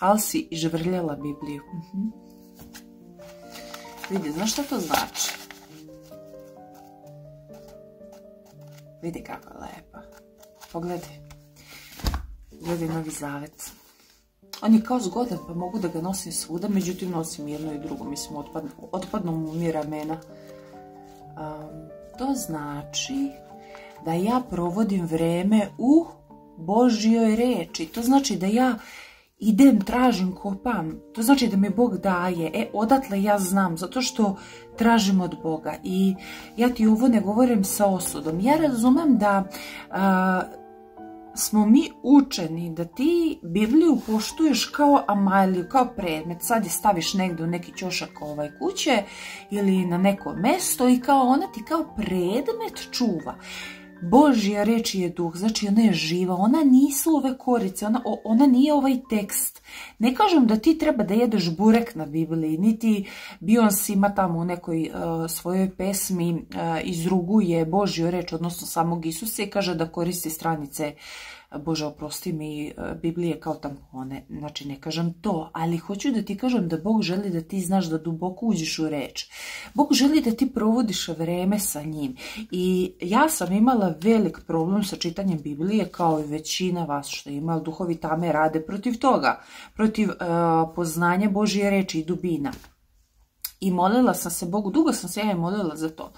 ali si žvrljala Bibliju. Vidi, znaš šta to znači? Vidi kako je lepa. Pogledaj. Gledaj Novi Zavet. On je kao zgodan, pa mogu da ga nosim svuda, međutim nosim jedno i drugo. Mislim, otpadno mu mi ramena. To znači da ja provodim vreme u Božjoj reči. To znači da ja idem, tražim, kopam. To znači da mi Bog daje. Odatle ja znam, zato što tražim od Boga. I ja ti ovo ne govorim sa osudom. Ja razumem da smo mi učeni da ti Bibliju poštuješ kao amaliju, kao predmet. Sad je staviš negdje u neki ćošak kuće ili na neko mesto i kao ona ti kao predmet čuva. Božja reč je duh, znači ona je živa, ona nisu ove korice, ona nije ovaj tekst. Ne kažem da ti treba da jedeš burek na Bibliji, niti Beyoncé ima tamo u nekoj svojoj pesmi izruguje Božju reč, odnosno samog Isusa i kaže da koristi stranice, Bože oprosti mi, Biblije kao tampone. Znači ne kažem to, ali hoću da ti kažem da Bog želi da ti znaš da duboko uđeš u reč. Bog želi da ti provodiš vreme sa njim. I ja sam imala velik problem sa čitanjem Biblije, kao i većina vas što ima, duhovi tame rade protiv toga, protiv poznanja Božje reči i dubina. I molila sam se Bogu, dugo sam se ja i molila za to.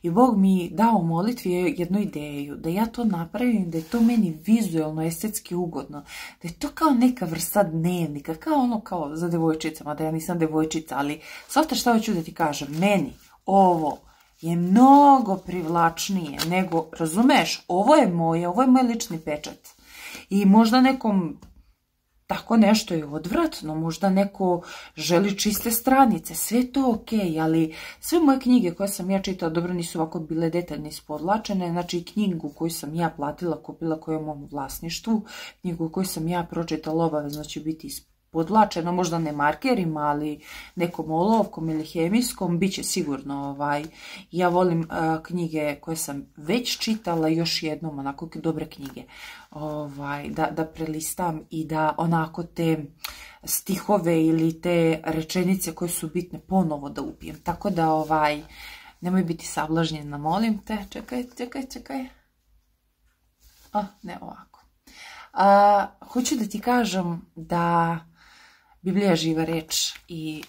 I Bog mi dao u molitvi jednu ideju, da ja to napravim, da je to meni vizualno, estetski ugodno, da je to kao neka vrsta dnevnika, kao za devojčicama, da ja nisam devojčica, ali svata šta hoću da ti kažem, meni ovo je mnogo privlačnije nego, razumeš, ovo je moj lični pečat. I možda nekom tako nešto je odvratno, možda neko želi čiste stranice, sve to ok, ali sve moje knjige koje sam ja čitala, dobro nisu ovako bile detaljno ispodlačene, znači knjigu koju sam ja platila, kupila koju je u mom vlasništvu, knjigu koju sam ja pročitala obavezno će biti podlačeno, možda ne markerima, ali nekom olovkom ili hemijskom, bit će sigurno. Ja volim knjige koje sam već čitala još jednom, onako dobre knjige, da prelistam i da onako te stihove ili te rečenice koje su bitne ponovo da upijem. Tako da, nemoj biti sablažnjena, molim te. Čekaj. Ne ovako. Hoću da ti kažem da Biblija je živa reč i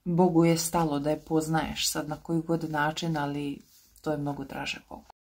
Bogu je stalo da je poznaješ sad na koji god način, ali to je mnogo draže Bogu.